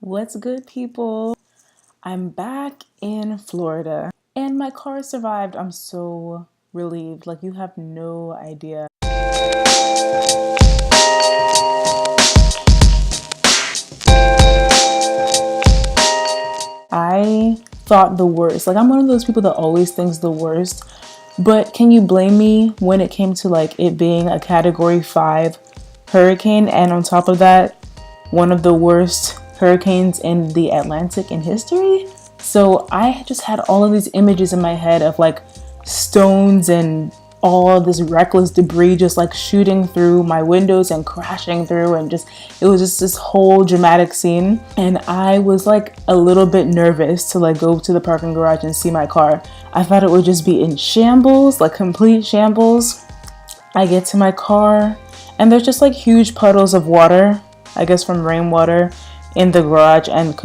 What's good, people? I'm back in Florida and my car survived. I'm so relieved. Like, you have no idea. I thought the worst. Like, I'm one of those people that always thinks the worst. But can you blame me when it came to like it being a category 5 hurricane, and on top of that, one of the worst hurricanes in the Atlantic in history? So I just had all of these images in my head of like stones and all of this reckless debris just like shooting through my windows and crashing through, and just it was just this whole dramatic scene. And I was like a little bit nervous to like go to the parking garage and see my car. I thought it would just be in shambles, like complete shambles. I get to my car and there's just like huge puddles of water, I guess from rainwater, in the garage, and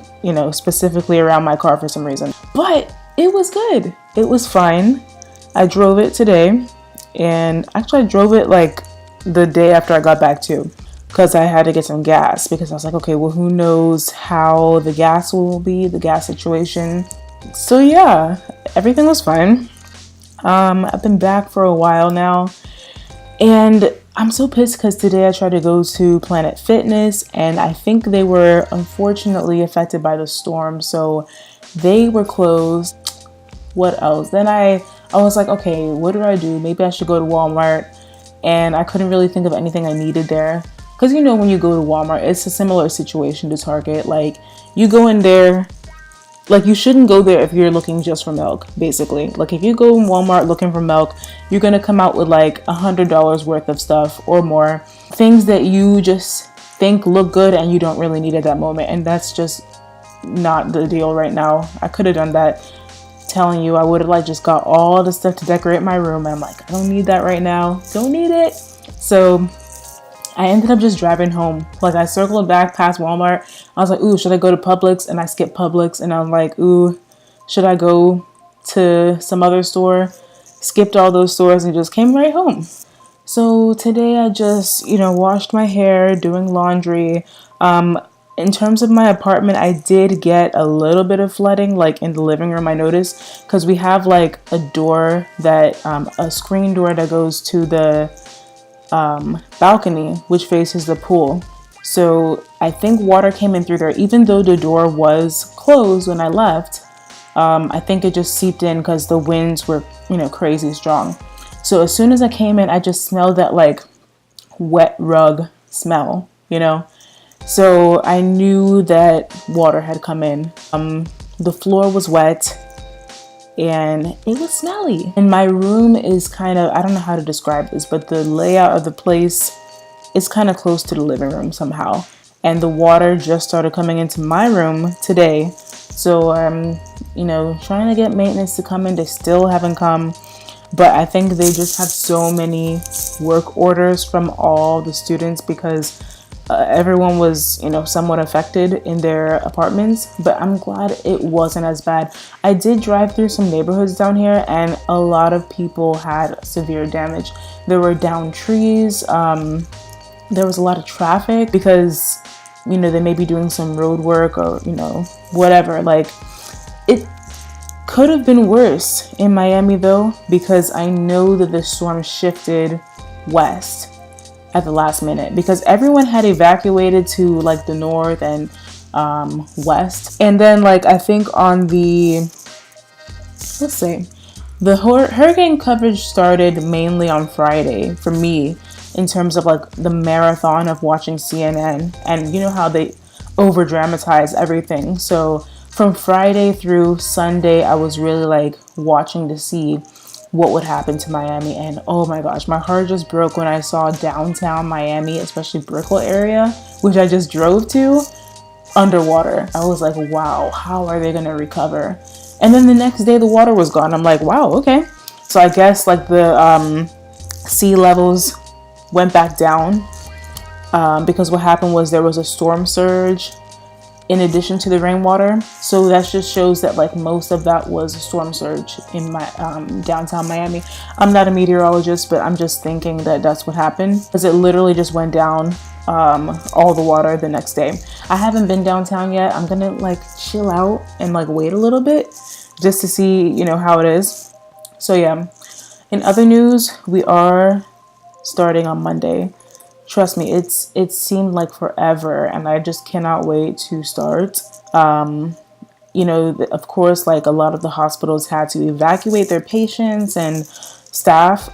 specifically around my car for some reason. But it was good. It was fine. I drove it today, and actually I drove it like the day after I got back too, because I had to get some gas, because I was like, okay, well, who knows how the gas will be, the gas situation. So yeah, everything was fine. I've been back for a while now, and I'm so pissed because today I tried to go to Planet Fitness, and I think they were unfortunately affected by the storm, so they were closed. What else? Then I was like, okay, what do? Maybe I should go to Walmart, and I couldn't really think of anything I needed there. Because when you go to Walmart, it's a similar situation to Target. Like, you go in there, like, you shouldn't go there if you're looking just for milk, basically. Like, if you go in Walmart looking for milk, you're gonna come out with like $100 worth of stuff or more. Things that you just think look good and you don't really need at that moment. And that's just not the deal right now. I could have done that. Telling you, I would have like just got all the stuff to decorate my room, and I'm like, I don't need that right now. Don't need it. So I ended up just driving home. Like, I circled back past Walmart. I was like, ooh, should I go to Publix? And I skipped Publix, and I was like, ooh, should I go to some other store? Skipped all those stores and just came right home. So today I just, washed my hair, doing laundry. In terms of my apartment, I did get a little bit of flooding, like in the living room, I noticed, because we have like a door that, a screen door that goes to the balcony, which faces the pool. So I think water came in through there, even though the door was closed when I left. I think it just seeped in because the winds were, crazy strong. So as soon as I came in, I just smelled that like wet rug smell, So I knew that water had come in. The floor was wet and it was smelly. And my room is kind of, I don't know how to describe this, but the layout of the place is kind of close to the living room somehow. And the water just started coming into my room today. So I'm, trying to get maintenance to come in. They still haven't come. But I think they just have so many work orders from all the students because everyone was, somewhat affected in their apartments. But I'm glad it wasn't as bad. I did drive through some neighborhoods down here, and a lot of people had severe damage. There were downed trees. There was a lot of traffic because, they may be doing some road work or, whatever. Like, it could have been worse in Miami though, because I know that the storm shifted west at the last minute because everyone had evacuated to like the north and west. And then like I think on the, let's see, the hurricane coverage started mainly on Friday for me in terms of like the marathon of watching CNN, and you know how they over dramatize everything. So from Friday through Sunday, I was really like watching to see what would happen to Miami. And oh my gosh, my heart just broke when I saw downtown Miami, especially Brickell area, which I just drove to, underwater. I was like, wow, how are they going to recover? And then the next day the water was gone. I'm like, wow, okay. So I guess like the sea levels went back down because what happened was there was a storm surge in addition to the rainwater. So that just shows that like most of that was a storm surge in my downtown Miami. I'm not a meteorologist, but I'm just thinking that that's what happened because it literally just went down all the water the next day. I haven't been downtown yet. I'm gonna like chill out and like wait a little bit just to see, you know, how it is. So yeah, in other news, we are starting on Monday. Trust me, it seemed like forever, and I just cannot wait to start. You know, of course, like a lot of the hospitals had to evacuate their patients and staff.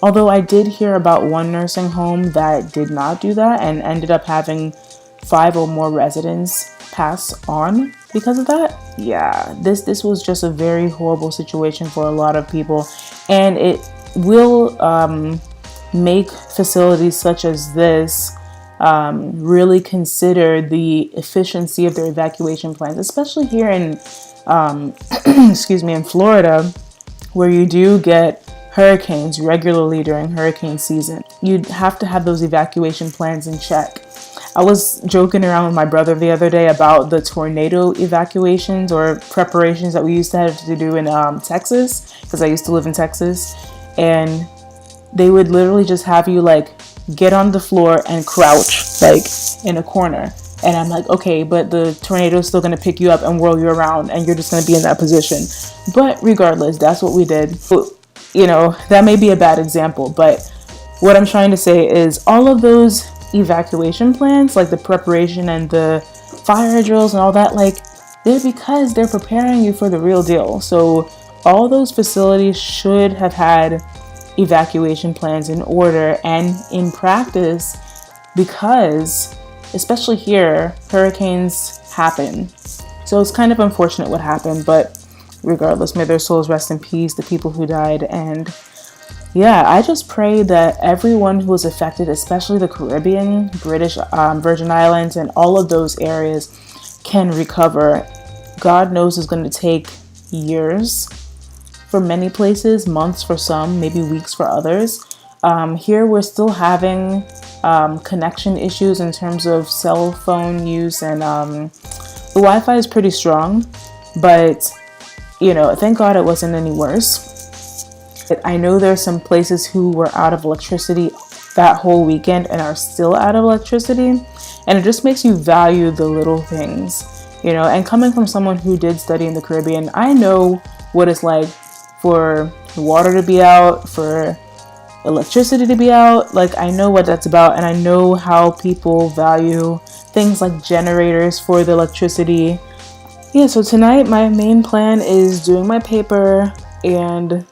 Although I did hear about one nursing home that did not do that and ended up having 5 or more residents pass on because of that. Yeah, this was just a very horrible situation for a lot of people, and it will make facilities such as this really consider the efficiency of their evacuation plans, especially here in excuse me, in Florida, where you do get hurricanes regularly during hurricane season. You'd have to have those evacuation plans in check. I was joking around with my brother the other day about the tornado evacuations or preparations that we used to have to do in Texas, because I used to live in Texas, and they would literally just have you like get on the floor and crouch like in a corner. And I'm like, okay, but the tornado is still going to pick you up and whirl you around, and you're just going to be in that position. But regardless, that's what we did. You know, that may be a bad example, but what I'm trying to say is all of those evacuation plans, like the preparation and the fire drills and all that, like they're because they're preparing you for the real deal. So all those facilities should have had evacuation plans in order and in practice, because especially here, hurricanes happen. So it's kind of unfortunate what happened, but regardless, may their souls rest in peace, the people who died. And yeah, I just pray that everyone who was affected, especially the Caribbean, British Virgin Islands, and all of those areas can recover. God knows it's going to take years for many places, months for some, maybe weeks for others. Here we're still having connection issues in terms of cell phone use, and the Wi-Fi is pretty strong, but you know, thank God it wasn't any worse. I know there's some places who were out of electricity that whole weekend and are still out of electricity, and it just makes you value the little things, you know. And coming from someone who did study in the Caribbean, I know what it's like for water to be out, for electricity to be out. Like, I know what that's about, and I know how people value things like generators for the electricity. Yeah, so tonight my main plan is doing my paper and,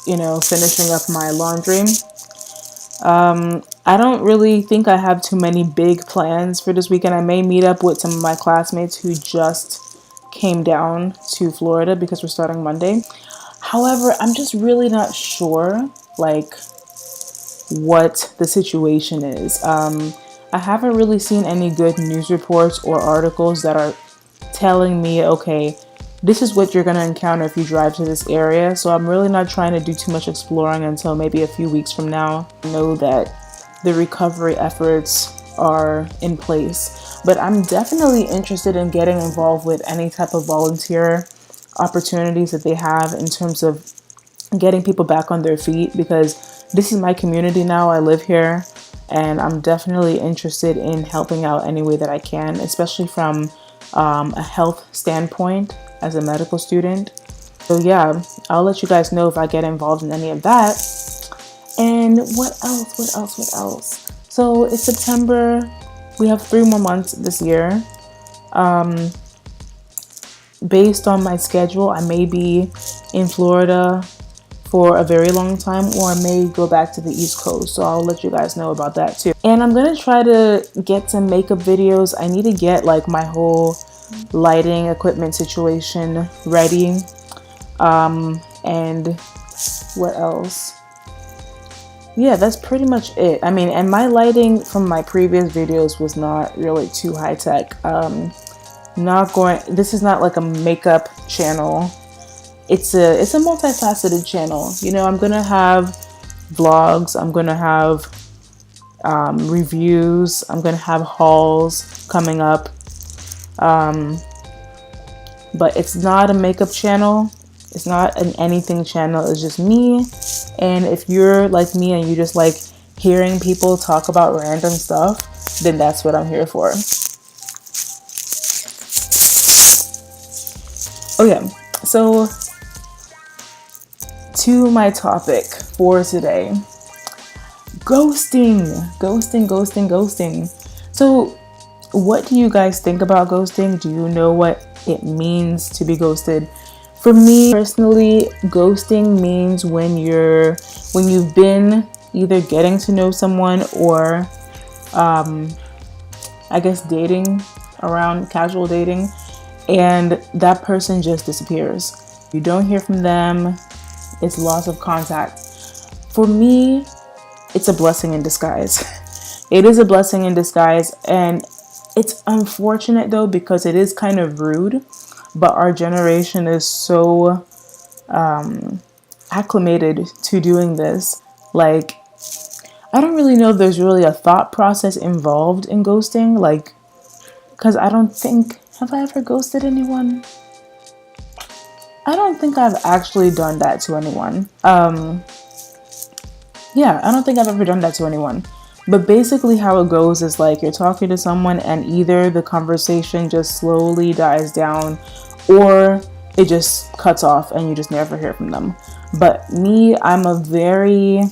you know, finishing up my laundry. I don't really think I have too many big plans for this weekend. I may meet up with some of my classmates who just came down to Florida because we're starting Monday. However, I'm just really not sure, like, what the situation is. I haven't really seen any good news reports or articles that are telling me, okay, this is what you're going to encounter if you drive to this area. So I'm really not trying to do too much exploring until maybe a few weeks from now. I know that the recovery efforts are in place, but I'm definitely interested in getting involved with any type of volunteer opportunities that they have in terms of getting people back on their feet, because this is my community now. I live here, and I'm definitely interested in helping out any way that I can, especially from a health standpoint as a medical student. So yeah, I'll let you guys know if I get involved in any of that. And what else? So it's September. We have 3 more months this year. Based on my schedule, I may be in Florida for a very long time, or I may go back to the East Coast. So I'll let you guys know about that too. And I'm gonna try to get some makeup videos. I need to get like my whole lighting equipment situation ready. And what else? Yeah, that's pretty much it. I mean, and my lighting from my previous videos was not really too high tech. This is not like a makeup channel. It's a multifaceted channel. You know, I'm gonna have vlogs, I'm gonna have reviews, I'm gonna have hauls coming up. But it's not a makeup channel. It's not an anything channel. It's just me. And if you're like me and you just like hearing people talk about random stuff, then that's what I'm here for. Okay, so to my topic for today. Ghosting. So what do you guys think about ghosting? Do you know what it means to be ghosted? For me personally, ghosting means when you've been either getting to know someone or I guess dating around, casual dating, and that person just disappears. You don't hear from them. It's loss of contact. For me, it's a blessing in disguise. It is a blessing in disguise, and it's unfortunate though because it is kind of rude, but our generation is so acclimated to doing this. Like, I don't really know if there's really a thought process involved in ghosting, like, because I don't think, have I ever ghosted anyone? I don't think I've actually done that to anyone. Yeah, I don't think I've ever done that to anyone. But basically how it goes is like you're talking to someone and either the conversation just slowly dies down or it just cuts off and you just never hear from them. But me, I'm very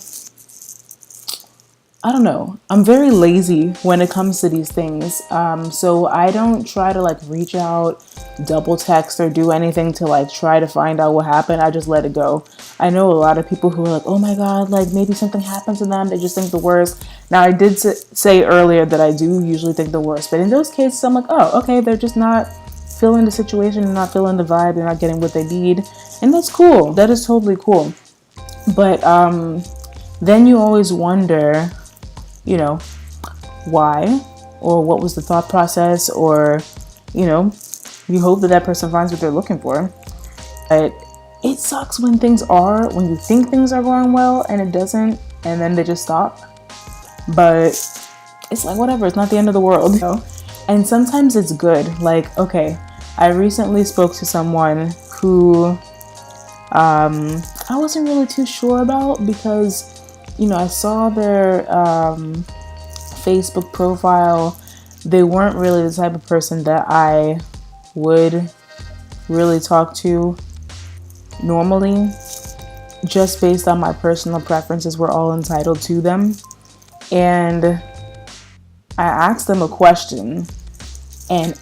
lazy when it comes to these things. So I don't try to like reach out, double text, or do anything to like try to find out what happened. I just let it go. I know a lot of people who are like, oh my God, like maybe something happened to them. They just think the worst. Now I did say earlier that I do usually think the worst, but in those cases I'm like, oh, okay, they're just not feeling the situation, not feeling the vibe, they're not getting what they need. And that's cool. That is totally cool. But then you always wonder, you know, why, or what was the thought process, or, you know, you hope that person finds what they're looking for. But it sucks when you think things are going well and it doesn't, and then they just stop. But it's like, whatever, it's not the end of the world, you know? And sometimes it's good. Like, okay, I recently spoke to someone who I wasn't really too sure about because, you know, I saw their Facebook profile. They weren't really the type of person that I would really talk to normally, just based on my personal preferences. We're all entitled to them. And I asked them a question and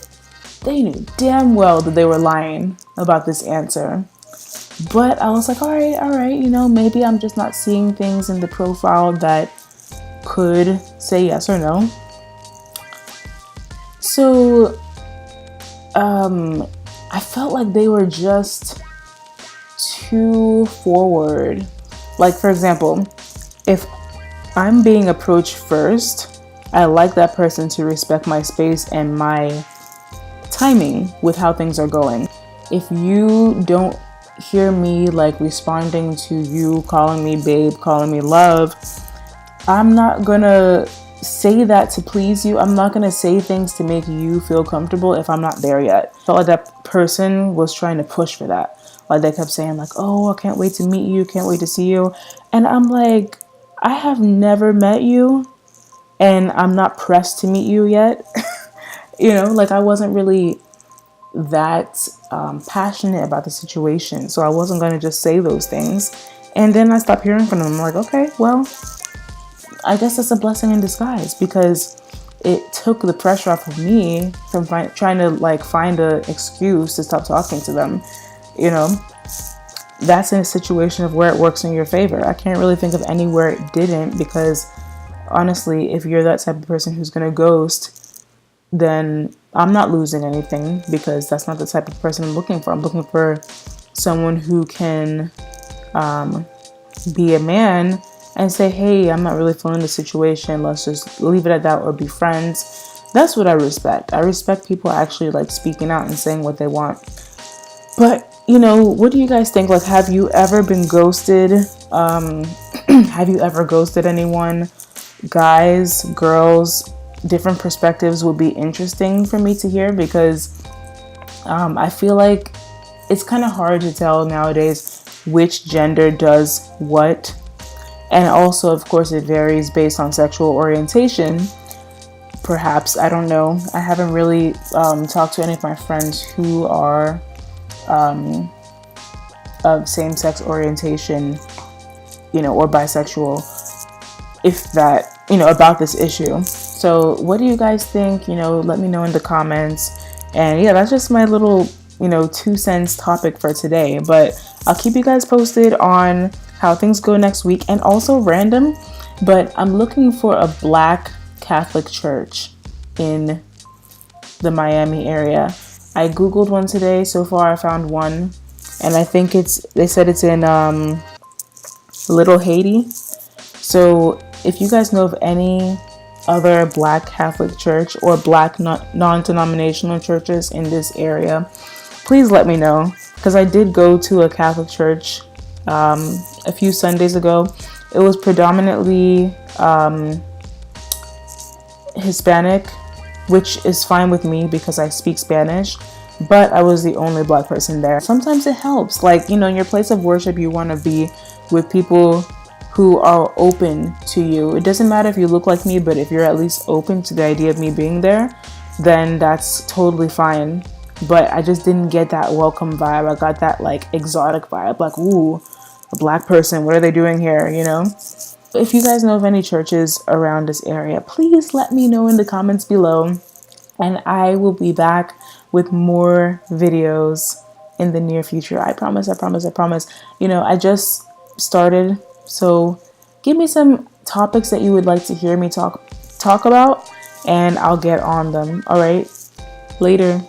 they knew damn well that they were lying about this answer. But I was like, all right, you know, maybe I'm just not seeing things in the profile that could say yes or no. So, I felt like they were just too forward. Like, for example, if I'm being approached first, I like that person to respect my space and my timing with how things are going. If you don't hear me like responding to you, calling me babe, calling me love, I'm not gonna say that to please you. I'm not gonna say things to make you feel comfortable if I'm not there yet. I felt like that person was trying to push for that. Like they kept saying like, oh, I can't wait to meet you, can't wait to see you. And I'm like, I have never met you and I'm not pressed to meet you yet. You know, like I wasn't really that passionate about the situation. So I wasn't going to just say those things. And then I stopped hearing from them. I'm like, okay, well, I guess that's a blessing in disguise because it took the pressure off of me from trying to like find an excuse to stop talking to them. You know, that's in a situation of where it works in your favor. I can't really think of anywhere it didn't because honestly, if you're that type of person who's going to ghost, then I'm not losing anything because that's not the type of person I'm looking for. I'm looking for someone who can be a man and say, hey, I'm not really feeling the situation. Let's just leave it at that or be friends. That's what I respect. I respect people actually like speaking out and saying what they want. But, you know, what do you guys think? Like, have you ever been ghosted? Have you ever ghosted anyone? Guys, girls, different perspectives would be interesting for me to hear because I feel like it's kind of hard to tell nowadays which gender does what. And also, of course, it varies based on sexual orientation. Perhaps, I don't know. I haven't really talked to any of my friends who are of same-sex orientation, or bisexual, if that, about this issue. So what do you guys think? Let me know in the comments. And yeah, that's just my little, 2 cents topic for today. But I'll keep you guys posted on how things go next week. And also random, but I'm looking for a Black Catholic church in the Miami area. I Googled one today. So far I found one. And I think they said it's in Little Haiti. So if you guys know of any other Black Catholic church or Black non-denominational churches in this area, please let me know, because I did go to a Catholic church a few Sundays ago. It was predominantly Hispanic, which is fine with me because I speak Spanish, but I was the only Black person there. Sometimes it helps, like, in your place of worship, you want to be with people who are open to you. It doesn't matter if you look like me, but if you're at least open to the idea of me being there, then that's totally fine. But I just didn't get that welcome vibe. I got that like exotic vibe, like, ooh, a Black person, what are they doing here, If you guys know of any churches around this area, please let me know in the comments below, and I will be back with more videos in the near future. I promise. I just started, so give me some topics that you would like to hear me talk about, and I'll get on them. All right, later.